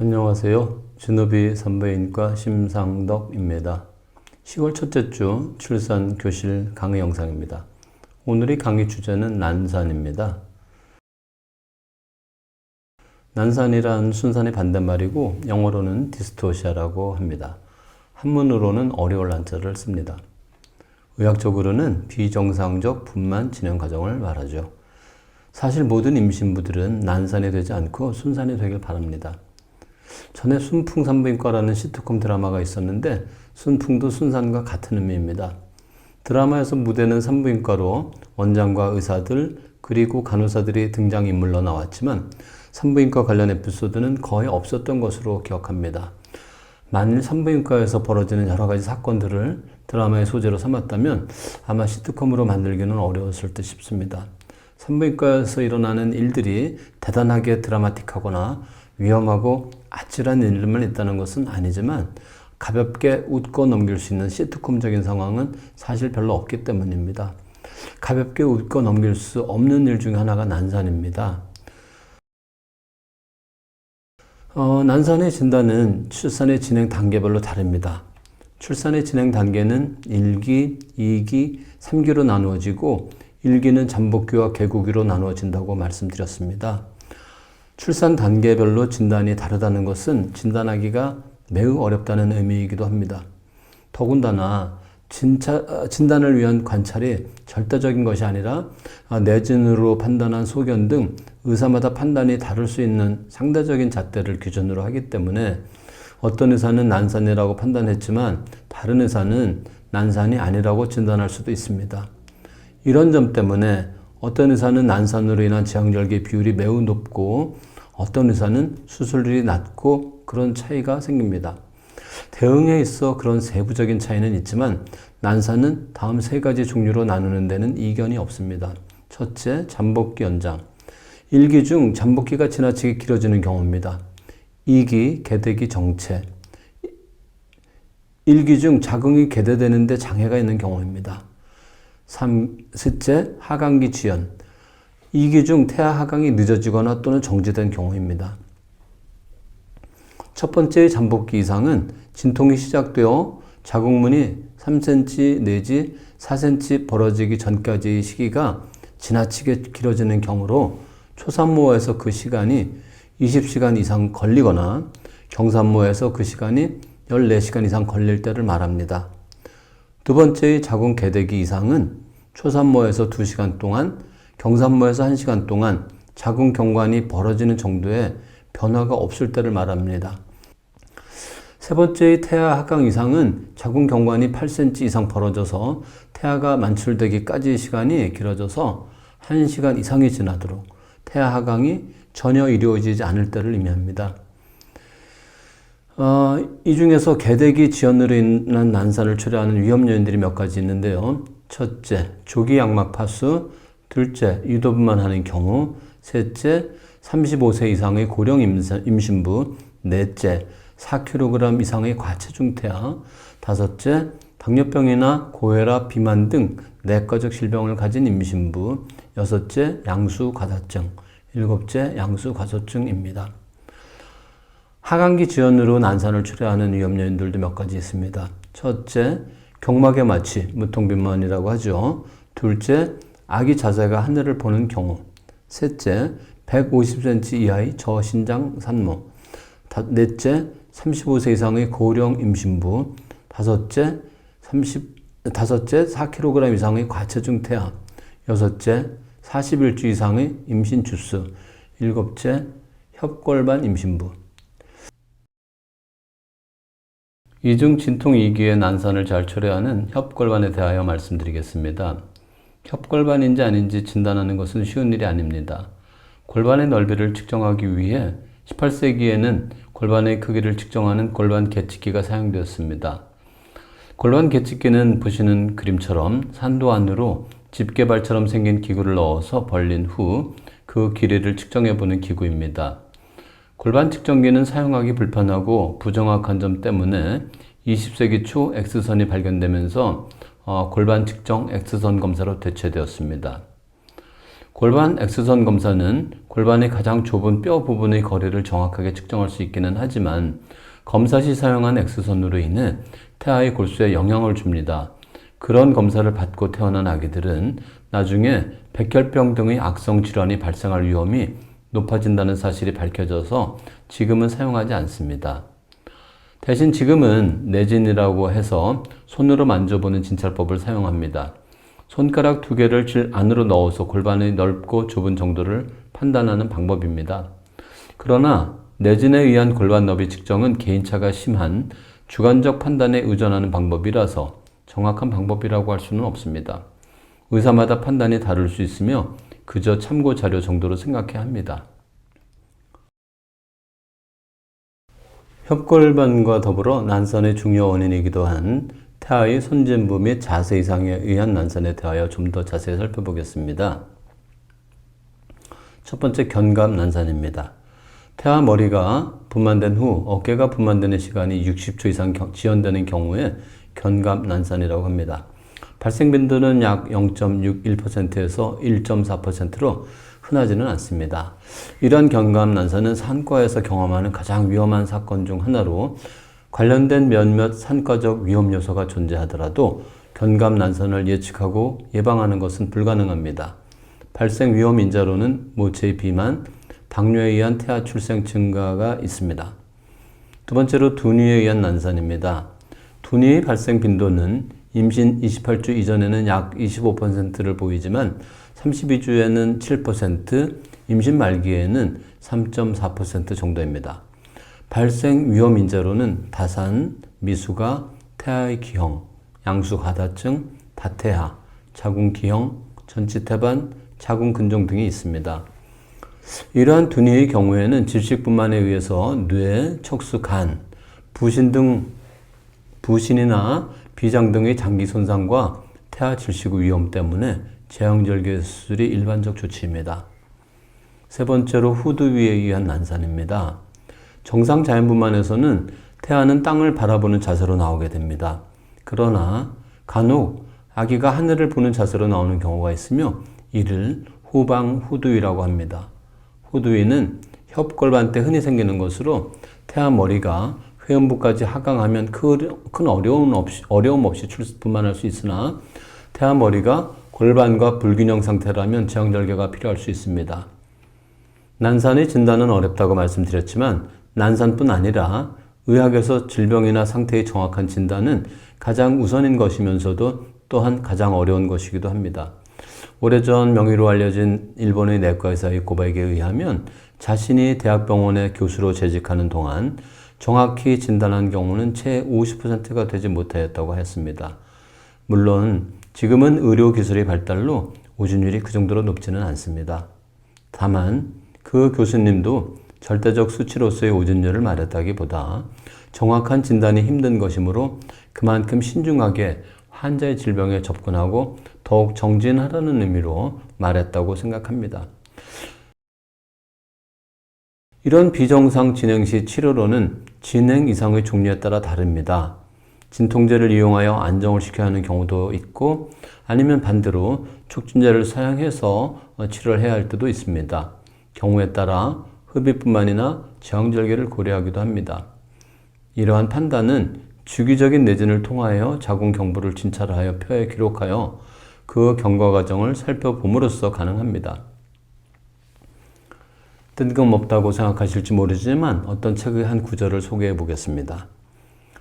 안녕하세요. 주누비 산부인과 심상덕입니다. 10월 첫째 주 출산 교실 강의 영상입니다. 오늘의 강의 주제는 난산입니다. 난산이란 순산의 반대말이고 영어로는 디스토시아라고 합니다. 한문으로는 어려울 한자를 씁니다. 의학적으로는 비정상적 분만 진행 과정을 말하죠. 사실 모든 임신부들은 난산이 되지 않고 순산이 되길 바랍니다. 전에 순풍 산부인과라는 시트콤 드라마가 있었는데 순풍도 순산과 같은 의미입니다. 드라마에서 무대는 산부인과로 원장과 의사들 그리고 간호사들이 등장인물로 나왔지만 산부인과 관련 에피소드는 거의 없었던 것으로 기억합니다. 만일 산부인과에서 벌어지는 여러 가지 사건들을 드라마의 소재로 삼았다면 아마 시트콤으로 만들기는 어려웠을 듯 싶습니다. 산부인과에서 일어나는 일들이 대단하게 드라마틱하거나 위험하고 아찔한 일만 있다는 것은 아니지만 가볍게 웃고 넘길 수 있는 시트콤적인 상황은 사실 별로 없기 때문입니다. 가볍게 웃고 넘길 수 없는 일 중에 하나가 난산입니다. 난산의 진단은 출산의 진행 단계별로 다릅니다. 출산의 진행 단계는 1기, 2기, 3기로 나누어지고 1기는 잠복기와 개구기로 나누어진다고 말씀드렸습니다. 출산 단계별로 진단이 다르다는 것은 진단하기가 매우 어렵다는 의미이기도 합니다. 더군다나 진단을 위한 관찰이 절대적인 것이 아니라 내진으로 판단한 소견 등 의사마다 판단이 다를 수 있는 상대적인 잣대를 기준으로 하기 때문에 어떤 의사는 난산이라고 판단했지만 다른 의사는 난산이 아니라고 진단할 수도 있습니다. 이런 점 때문에 어떤 의사는 난산으로 인한 제왕절개 비율이 매우 높고 어떤 의사는 수술률이 낮고 그런 차이가 생깁니다. 대응에 있어 그런 세부적인 차이는 있지만 난산은 다음 세 가지 종류로 나누는 데는 이견이 없습니다. 첫째, 잠복기 연장. 1기 중 잠복기가 지나치게 길어지는 경우입니다. 2기, 개대기 정체. 1기 중 자궁이 개대되는데 장애가 있는 경우입니다. 셋째, 하강기 지연. 2기 중 태아 하강이 늦어지거나 또는 정지된 경우입니다. 첫 번째의 잠복기 이상은 진통이 시작되어 자궁문이 3cm 내지 4cm 벌어지기 전까지의 시기가 지나치게 길어지는 경우로 초산모에서 그 시간이 20시간 이상 걸리거나 경산모에서 그 시간이 14시간 이상 걸릴 때를 말합니다. 두 번째의 자궁 개대기 이상은 초산모에서 2시간 동안, 경산모에서 1시간 동안 자궁 경관이 벌어지는 정도의 변화가 없을 때를 말합니다. 세 번째의 태아 하강 이상은 자궁 경관이 8cm 이상 벌어져서 태아가 만출되기까지의 시간이 길어져서 1시간 이상이 지나도록 태아 하강이 전혀 이루어지지 않을 때를 의미합니다. 이 중에서 개대기 지연으로 인한 난산을 초래하는 위험 요인들이 몇 가지 있는데요. 첫째, 조기 양막 파수. 둘째, 유도분만 하는 경우. 셋째, 35세 이상의 고령 임신부. 넷째, 4kg 이상의 과체중 태아. 다섯째, 당뇨병이나 고혈압, 비만 등 내과적 질병을 가진 임신부. 여섯째, 양수과다증. 일곱째, 양수과소증입니다. 하강기 지연으로 난산을 초래하는 위험 요인들도 몇 가지 있습니다. 첫째, 경막의 마취, 무통비만이라고 하죠. 둘째, 아기 자세가 하늘을 보는 경우. 셋째, 150cm 이하의 저신장 산모. 넷째, 35세 이상의 고령 임신부. 다섯째, 4kg 이상의 과체중 태아. 여섯째, 41주 이상의 임신 주수. 일곱째, 협골반 임신부. 이중 진통 2기의 난산을 잘 초래하는 협골반에 대하여 말씀드리겠습니다. 협골반인지 아닌지 진단하는 것은 쉬운 일이 아닙니다. 골반의 넓이를 측정하기 위해 18세기에는 골반의 크기를 측정하는 골반 계측기가 사용되었습니다. 골반 계측기는 보시는 그림처럼 산도 안으로 집게발처럼 생긴 기구를 넣어서 벌린 후 그 길이를 측정해보는 기구입니다. 골반 측정기는 사용하기 불편하고 부정확한 점 때문에 20세기 초 X선이 발견되면서 골반 측정 X선 검사로 대체되었습니다. 골반 X선 검사는 골반의 가장 좁은 뼈 부분의 거리를 정확하게 측정할 수 있기는 하지만 검사 시 사용한 X선으로 인해 태아의 골수에 영향을 줍니다. 그런 검사를 받고 태어난 아기들은 나중에 백혈병 등의 악성 질환이 발생할 위험이 높아진다는 사실이 밝혀져서 지금은 사용하지 않습니다. 대신 지금은 내진이라고 해서 손으로 만져보는 진찰법을 사용합니다. 손가락 2개를 질 안으로 넣어서 골반의 넓고 좁은 정도를 판단하는 방법입니다. 그러나 내진에 의한 골반 너비 측정은 개인차가 심한 주관적 판단에 의존하는 방법이라서 정확한 방법이라고 할 수는 없습니다. 의사마다 판단이 다를 수 있으며 그저 참고 자료 정도로 생각해야 합니다. 협골반과 더불어 난산의 중요 원인이기도 한 태아의 손진부 및 자세 이상에 의한 난산에 대하여 좀 더 자세히 살펴보겠습니다. 첫 번째, 견갑 난산입니다. 태아 머리가 분만된 후 어깨가 분만되는 시간이 60초 이상 지연되는 경우에 견갑 난산이라고 합니다. 발생 빈도는 약 0.61%에서 1.4%로 흔하지는 않습니다. 이러한 견갑 난산은 산과에서 경험하는 가장 위험한 사건 중 하나로 관련된 몇몇 산과적 위험 요소가 존재하더라도 견갑 난산을 예측하고 예방하는 것은 불가능합니다. 발생 위험 인자로는 모체의 비만, 당뇨에 의한 태아 출생 증가가 있습니다. 두 번째로 두뇌에 의한 난산입니다. 두뇌의 발생 빈도는 임신 28주 이전에는 약 25%를 보이지만 32주에는 7%, 임신 말기에는 3.4% 정도입니다. 발생 위험 인자로는 다산, 미숙아, 태아의 기형, 양수가다증, 다태아, 자궁기형, 전치태반, 자궁근종 등이 있습니다. 이러한 두뇌의 경우에는 질식뿐만에 의해서 뇌, 척수, 간, 부신이나 비장 등의 장기 손상과 태아 질식 위험 때문에 제왕절개 수술이 일반적 조치입니다. 세 번째로 후두 위에 의한 난산입니다. 정상 자연분만에서는 태아는 땅을 바라보는 자세로 나오게 됩니다. 그러나 간혹 아기가 하늘을 보는 자세로 나오는 경우가 있으며 이를 후방 후두위라고 합니다. 후두위는 협골반 때 흔히 생기는 것으로 태아 머리가 회음부까지 하강하면 큰 어려움 없이 분만할 수 있으나 태아 머리가 골반과 불균형 상태라면 제왕절개가 필요할 수 있습니다. 난산의 진단은 어렵다고 말씀드렸지만 난산뿐 아니라 의학에서 질병이나 상태의 정확한 진단은 가장 우선인 것이면서도 또한 가장 어려운 것이기도 합니다. 오래전 명의로 알려진 일본의 내과 의사의 고백에 의하면 자신이 대학병원의 교수로 재직하는 동안 정확히 진단한 경우는 채 50%가 되지 못하였다고 했습니다. 물론 지금은 의료기술의 발달로 오진율이 그 정도로 높지는 않습니다. 다만 그 교수님도 절대적 수치로서의 오진율을 말했다기보다 정확한 진단이 힘든 것이므로 그만큼 신중하게 환자의 질병에 접근하고 더욱 정진하라는 의미로 말했다고 생각합니다. 이런 비정상 진행 시 치료로는 진행 이상의 종류에 따라 다릅니다. 진통제를 이용하여 안정을 시켜야 하는 경우도 있고 아니면 반대로 촉진제를 사용해서 치료를 해야 할 때도 있습니다. 경우에 따라 흡입뿐만이나 제왕절개를 고려하기도 합니다. 이러한 판단은 주기적인 내진을 통하여 자궁 경부를 진찰하여 표에 기록하여 그 경과 과정을 살펴봄으로써 가능합니다. 뜬금없다고 생각하실지 모르지만 어떤 책의 한 구절을 소개해 보겠습니다.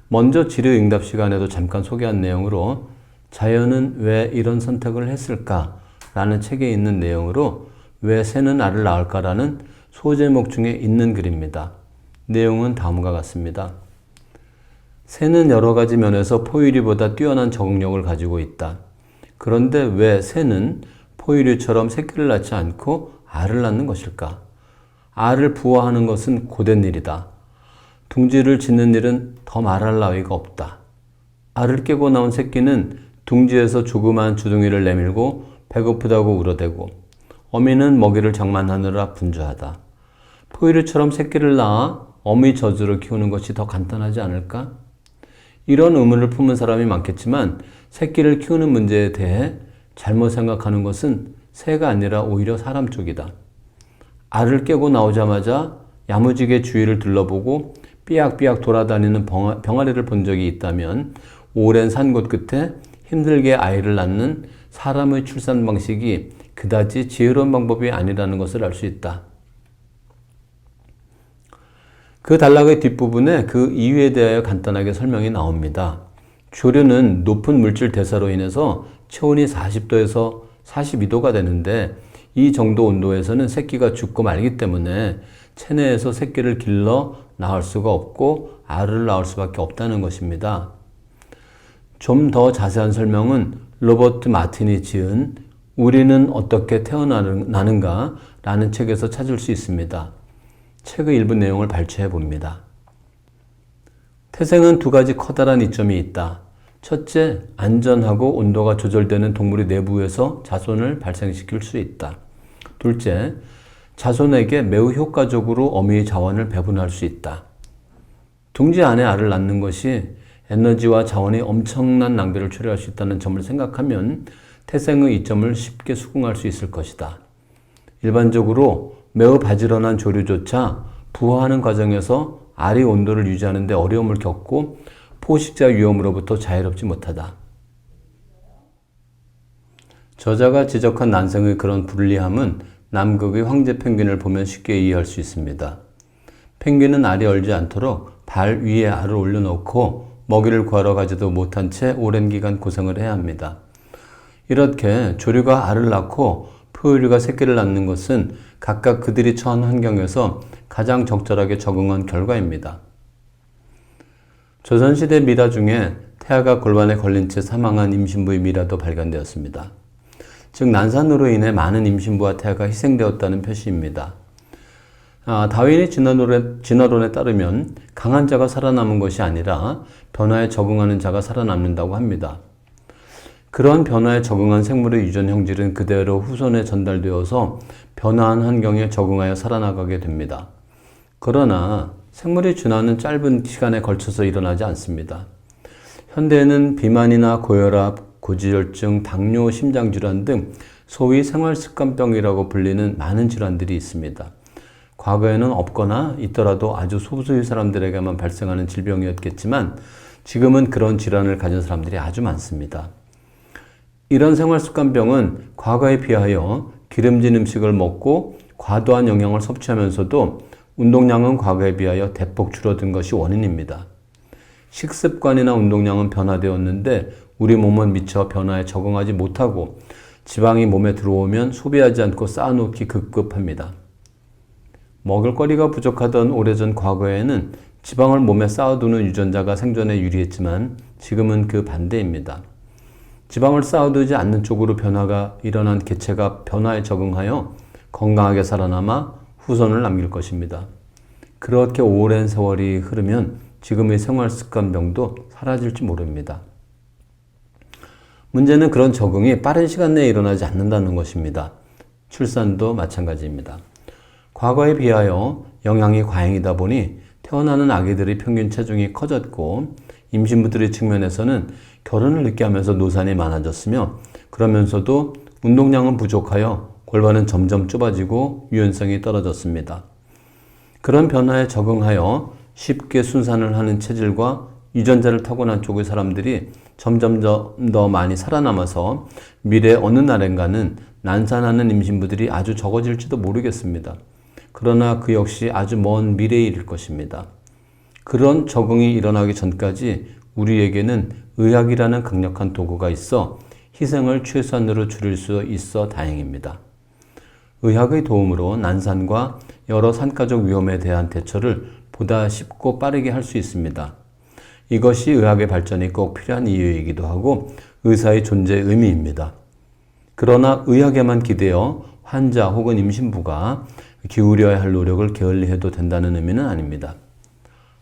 먼저 질의응답 시간에도 잠깐 소개한 내용으로 자연은 왜 이런 선택을 했을까? 라는 책에 있는 내용으로 왜 새는 알을 낳을까라는 소제목 중에 있는 글입니다. 내용은 다음과 같습니다. 새는 여러 가지 면에서 포유류보다 뛰어난 적응력을 가지고 있다. 그런데 왜 새는 포유류처럼 새끼를 낳지 않고 알을 낳는 것일까? 알을 부화하는 것은 고된 일이다. 둥지를 짓는 일은 더 말할 나위가 없다. 알을 깨고 나온 새끼는 둥지에서 조그마한 주둥이를 내밀고 배고프다고 울어대고 어미는 먹이를 장만하느라 분주하다. 포유류처럼 새끼를 낳아 어미 젖으로 키우는 것이 더 간단하지 않을까? 이런 의문을 품은 사람이 많겠지만 새끼를 키우는 문제에 대해 잘못 생각하는 것은 새가 아니라 오히려 사람 쪽이다. 알을 깨고 나오자마자 야무지게 주위를 둘러보고 삐약삐약 돌아다니는 병아리를 본 적이 있다면 오랜 산곳 끝에 힘들게 아이를 낳는 사람의 출산 방식이 그다지 지혜로운 방법이 아니라는 것을 알 수 있다. 그 단락의 뒷부분에 그 이유에 대하여 간단하게 설명이 나옵니다. 조류는 높은 물질 대사로 인해서 체온이 40도에서 42도가 되는데 이 정도 온도에서는 새끼가 죽고 말기 때문에 체내에서 새끼를 길러 낳을 수가 없고 알을 낳을 수밖에 없다는 것입니다. 좀 더 자세한 설명은 로버트 마틴이 지은 우리는 어떻게 태어나는가 라는 책에서 찾을 수 있습니다. 책의 일부 내용을 발췌해 봅니다. 태생은 두 가지 커다란 이점이 있다. 첫째, 안전하고 온도가 조절되는 동물의 내부에서 자손을 발생시킬 수 있다. 둘째, 자손에게 매우 효과적으로 어미의 자원을 배분할 수 있다. 둥지 안에 알을 낳는 것이 에너지와 자원이 엄청난 낭비를 초래할 수 있다는 점을 생각하면 태생의 이점을 쉽게 수긍할 수 있을 것이다. 일반적으로 매우 바지런한 조류조차 부화하는 과정에서 알이 온도를 유지하는 데 어려움을 겪고 포식자 위험으로부터 자유롭지 못하다. 저자가 지적한 난생의 그런 불리함은 남극의 황제 펭귄을 보면 쉽게 이해할 수 있습니다. 펭귄은 알이 얼지 않도록 발 위에 알을 올려놓고 먹이를 구하러 가지도 못한 채 오랜 기간 고생을 해야 합니다. 이렇게 조류가 알을 낳고 포유류가 새끼를 낳는 것은 각각 그들이 처한 환경에서 가장 적절하게 적응한 결과입니다. 조선시대 미라 중에 태아가 골반에 걸린 채 사망한 임신부의 미라도 발견되었습니다. 즉 난산으로 인해 많은 임신부와 태아가 희생되었다는 표시입니다. 다윈의 진화론에 따르면 강한 자가 살아남은 것이 아니라 변화에 적응하는 자가 살아남는다고 합니다. 그런 변화에 적응한 생물의 유전 형질은 그대로 후손에 전달되어서 변화한 환경에 적응하여 살아나가게 됩니다. 그러나 생물의 진화는 짧은 시간에 걸쳐서 일어나지 않습니다. 현대에는 비만이나 고혈압, 고지혈증, 당뇨, 심장질환 등 소위 생활습관병이라고 불리는 많은 질환들이 있습니다. 과거에는 없거나 있더라도 아주 소수의 사람들에게만 발생하는 질병이었겠지만 지금은 그런 질환을 가진 사람들이 아주 많습니다. 이런 생활습관병은 과거에 비하여 기름진 음식을 먹고 과도한 영양을 섭취하면서도 운동량은 과거에 비하여 대폭 줄어든 것이 원인입니다. 식습관이나 운동량은 변화되었는데 우리 몸은 미처 변화에 적응하지 못하고 지방이 몸에 들어오면 소비하지 않고 쌓아놓기 급급합니다. 먹을거리가 부족하던 오래전 과거에는 지방을 몸에 쌓아두는 유전자가 생존에 유리했지만 지금은 그 반대입니다. 지방을 쌓아두지 않는 쪽으로 변화가 일어난 개체가 변화에 적응하여 건강하게 살아남아 후손을 남길 것입니다. 그렇게 오랜 세월이 흐르면 지금의 생활습관병도 사라질지 모릅니다. 문제는 그런 적응이 빠른 시간 내에 일어나지 않는다는 것입니다. 출산도 마찬가지입니다. 과거에 비하여 영양이 과잉이다 보니 태어나는 아기들의 평균 체중이 커졌고 임신부들의 측면에서는 결혼을 늦게 하면서 노산이 많아졌으며 그러면서도 운동량은 부족하여 골반은 점점 좁아지고 유연성이 떨어졌습니다. 그런 변화에 적응하여 쉽게 순산을 하는 체질과 유전자를 타고난 쪽의 사람들이 점점 더 많이 살아남아서 미래 어느 날엔가는 난산하는 임신부들이 아주 적어질지도 모르겠습니다. 그러나 그 역시 아주 먼 미래의 일일 것입니다. 그런 적응이 일어나기 전까지 우리에게는 의학이라는 강력한 도구가 있어 희생을 최소한으로 줄일 수 있어 다행입니다. 의학의 도움으로 난산과 여러 산가족 위험에 대한 대처를 보다 쉽고 빠르게 할 수 있습니다. 이것이 의학의 발전이 꼭 필요한 이유이기도 하고 의사의 존재의 의미입니다. 그러나 의학에만 기대어 환자 혹은 임신부가 기울여야 할 노력을 게을리해도 된다는 의미는 아닙니다.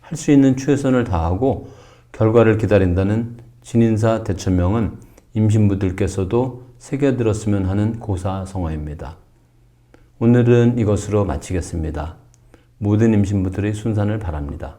할 수 있는 최선을 다하고 결과를 기다린다는 진인사 대처명은 임신부들께서도 새겨들었으면 하는 고사성어입니다. 오늘은 이것으로 마치겠습니다. 모든 임신부들의 순산을 바랍니다.